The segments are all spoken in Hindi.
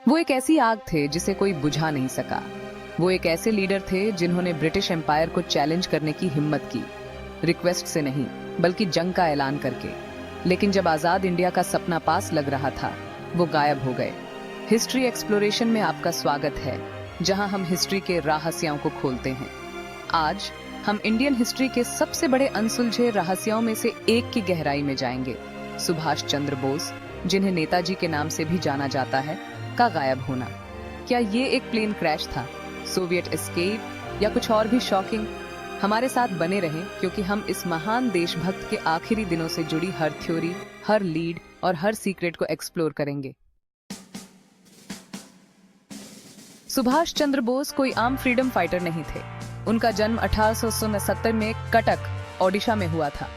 वो एक ऐसी आग थे जिसे कोई बुझा नहीं सका। वो एक ऐसे लीडर थे जिन्होंने ब्रिटिश एम्पायर को चैलेंज करने की हिम्मत की, रिक्वेस्ट से नहीं बल्कि जंग का ऐलान करके। लेकिन जब आजाद इंडिया का सपना पास लग रहा था, वो गायब हो गए। हिस्ट्री एक्सप्लोरेशन में आपका स्वागत है, जहां हम हिस्ट्री के रहस्यों को खोलते हैं। आज हम इंडियन हिस्ट्री के सबसे बड़े अनसुलझे रहस्यों में से एक की गहराई में जाएंगे। सुभाष चंद्र बोस, जिन्हें नेताजी के नाम से भी जाना जाता है, का गायब होना। क्या ये एक प्लेन क्रैश था, सोवियत एस्केप, या कुछ और भी शॉकिंग? हमारे साथ बने रहें, क्योंकि हम इस महान देशभक्त के आखिरी दिनों से जुड़ी हर थ्योरी, हर लीड और हर सीक्रेट को एक्सप्लोर करेंगे। सुभाष चंद्र बोस कोई आम फ्रीडम फाइटर नहीं थे। उनका जन्म 1869 में कटक, ओडिशा में हुआ था।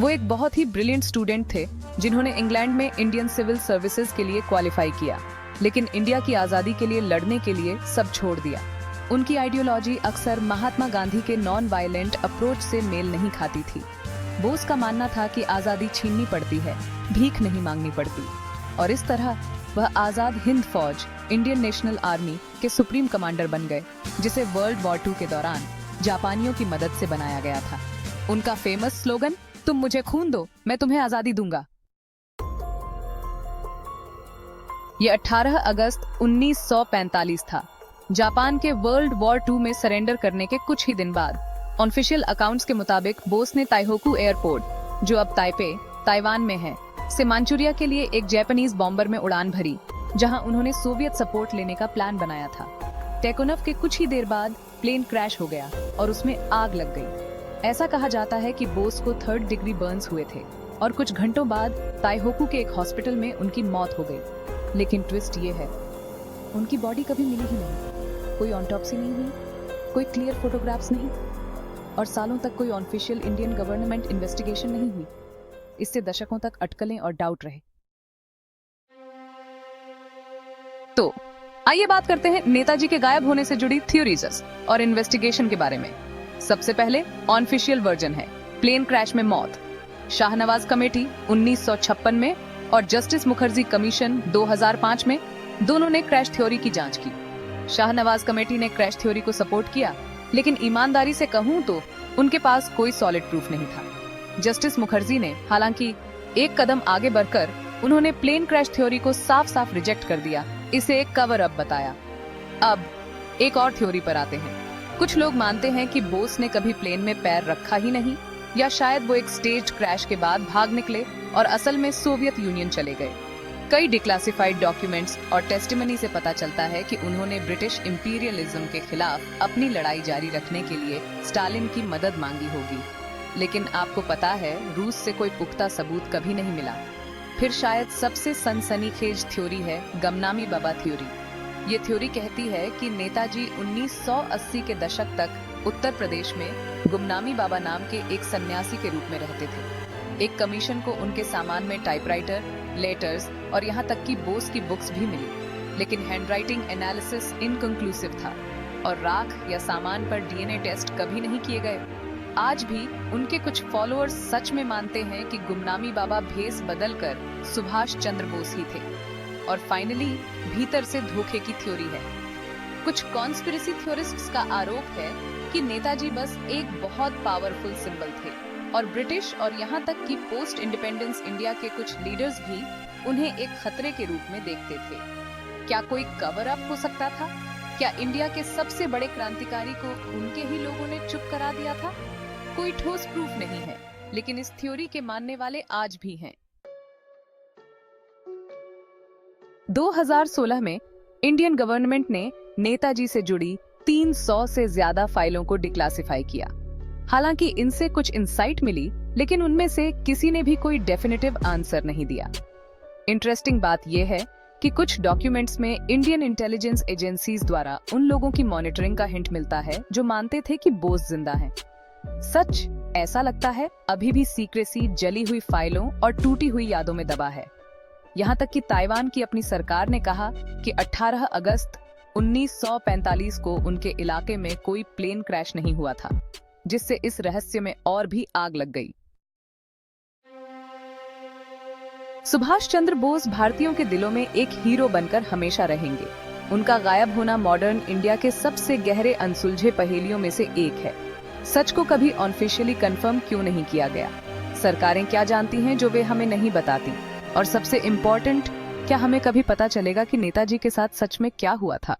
वो एक बहुत ही ब्रिलियंट स्टूडेंट थे, जिन्होंने इंग्लैंड में इंडियन सिविल सर्विसेज के लिए क्वालिफाई किया, लेकिन इंडिया की आजादी के लिए लड़ने के लिए सब छोड़ दिया। उनकी आइडियोलॉजी अक्सर महात्मा गांधी के नॉन वायलेंट अप्रोच से मेल नहीं खाती थी। बोस का मानना था कि आजादी छीननी पड़ती है, भीख नहीं मांगनी पड़ती, और इस तरह वह आजाद हिंद फौज, इंडियन नेशनल आर्मी के सुप्रीम कमांडर बन गए, जिसे वर्ल्ड वॉर 2 के दौरान जापानियों की मदद से बनाया गया था। उनका फेमस स्लोगन, तुम मुझे खून दो, मैं तुम्हें आजादी दूंगा। ये 18 अगस्त 1945 था। जापान के वर्ल्ड वॉर 2 में सरेंडर करने के कुछ ही दिन बाद ऑफिशियल अकाउंट्स के मुताबिक बोस ने ताइहोकू एयरपोर्ट, जो अब ताइपे, ताइवान में है, से मानचूरिया के लिए एक जापानीज बॉम्बर में उड़ान भरी, जहां उन्होंने सोवियत सपोर्ट लेने का प्लान बनाया था। टेकोनव के कुछ ही देर बाद प्लेन क्रैश हो गया और उसमें आग लग गई। ऐसा कहा जाता है कि बोस को 3rd डिग्री बर्न्स हुए थे और कुछ घंटों बाद ताइहोकू के एक हॉस्पिटल में उनकी मौत हो गई। लेकिन ट्विस्ट ये है, उनकी बॉडी कभी मिली ही नहीं। कोई ऑटोप्सी नहीं हुई, कोई क्लियर फोटोग्राफ्स नहीं, और सालों तक कोई ऑफिशियल इंडियन गवर्नमेंट इन्वेस्टिगेशन नहीं हुई। इससे दशकों तक अटकलें और डाउट रहे। तो आइए बात करते हैं नेताजी के गायब होने से जुड़ी थ्योरीज और इन्वेस्टिगेशन के बारे में। सबसे पहले ऑफिशियल वर्जन है प्लेन क्रैश में मौत। शाहनवाज कमेटी 1956 में और जस्टिस मुखर्जी कमीशन 2005 में दोनों ने क्रैश थ्योरी की जांच की। शाहनवाज कमेटी ने क्रैश थ्योरी को सपोर्ट किया, लेकिन ईमानदारी से कहूं तो उनके पास कोई सॉलिड प्रूफ नहीं था। जस्टिस मुखर्जी ने हालांकि एक कदम आगे बढ़कर उन्होंने प्लेन क्रैश थ्योरी को साफ साफ रिजेक्ट कर दिया, इसे एक कवर अप बताया। अब एक और थ्योरी पर आते हैं। कुछ लोग मानते हैं कि बोस ने कभी प्लेन में पैर रखा ही नहीं, या शायद वो एक स्टेज क्रैश के बाद भाग निकले और असल में सोवियत यूनियन चले गए। कई डिक्लासिफाइड डॉक्यूमेंट्स और टेस्टिमनी से पता चलता है कि उन्होंने ब्रिटिश इंपीरियलिज्म के खिलाफ अपनी लड़ाई जारी रखने के लिए स्टालिन की मदद मांगी होगी। लेकिन आपको पता है, रूस से कोई पुख्ता सबूत कभी नहीं मिला। फिर शायद सबसे सनसनीखेज थ्योरी है गमनामी बाबा थ्योरी। ये थ्योरी कहती है कि नेताजी 1980 के दशक तक उत्तर प्रदेश में गुमनामी बाबा नाम के एक सन्यासी के रूप में रहते थे। एक कमीशन को उनके सामान में टाइपराइटर, लेटर्स और यहाँ तक कि बोस की बुक्स भी मिली, लेकिन हैंडराइटिंग एनालिसिस इनकंक्लूसिव था और राख या सामान पर डीएनए टेस्ट कभी नहीं किए गए। आज भी उनके कुछ फॉलोअर्स सच में मानते हैं कि गुमनामी बाबा भेस बदलकर सुभाष चंद्र बोस ही थे। और फाइनली भीतर से धोखे की थ्योरी है। कुछ कॉन्स्पिरेसी थ्योरिस्ट्स का आरोप है कि नेताजी बस एक बहुत पावरफुल सिंबल थे और ब्रिटिश और यहाँ तक कि पोस्ट इंडिपेंडेंस इंडिया के कुछ लीडर्स भी उन्हें एक खतरे के रूप में देखते थे। क्या कोई कवर अप हो सकता था? क्या इंडिया के सबसे बड़े क्रांतिकारी को उनके ही लोगों ने चुप करा दिया था? कोई ठोस प्रूफ नहीं है, लेकिन इस थ्योरी के मानने वाले आज भी हैं। 2016 में इंडियन गवर्नमेंट ने नेताजी से जुड़ी 300 से ज्यादा फाइलों को डिक्लासिफाई किया। हालांकि इनसे कुछ इंसाइट मिली, लेकिन उनमें से किसी ने भी कोई डेफिनेटिव आंसर नहीं दिया। इंटरेस्टिंग बात यह है कि कुछ डॉक्यूमेंट्स में इंडियन इंटेलिजेंस एजेंसीज द्वारा उन लोगों की मॉनिटरिंग का हिंट मिलता है जो मानते थे कि बोस जिंदा हैं। सच ऐसा लगता है अभी भी सीक्रेसी जली हुई फाइलों और टूटी हुई यादों में दबा है। यहाँ तक कि ताइवान की अपनी सरकार ने कहा कि 18 अगस्त 1945 को उनके इलाके में कोई प्लेन क्रैश नहीं हुआ था, जिससे इस रहस्य में और भी आग लग गई। सुभाष चंद्र बोस भारतीयों के दिलों में एक हीरो बनकर हमेशा रहेंगे। उनका गायब होना मॉडर्न इंडिया के सबसे गहरे अनसुलझे पहेलियों में से एक है। सच को कभी ऑफिशियली कंफर्म क्यों नहीं किया गया? सरकारें क्या जानती हैं जो वे हमें नहीं बताती? और सबसे इम्पोर्टेंट, क्या हमें कभी पता चलेगा कि नेताजी के साथ सच में क्या हुआ था?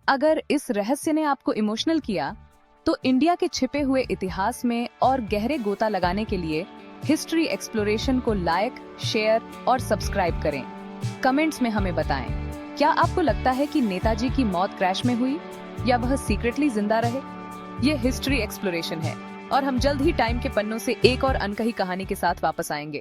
अगर इस रहस्य ने आपको इमोशनल किया, तो इंडिया के छिपे हुए इतिहास में और गहरे गोता लगाने के लिए हिस्ट्री एक्सप्लोरेशन को लाइक, शेयर और सब्सक्राइब करें। कमेंट्स में हमें बताएं, क्या आपको लगता है कि नेताजी की मौत क्रैश में हुई या वह सीक्रेटली जिंदा रहे? ये हिस्ट्री एक्सप्लोरेशन है और हम जल्द ही टाइम के पन्नों से एक और अनकही कहानी के साथ वापस आएंगे।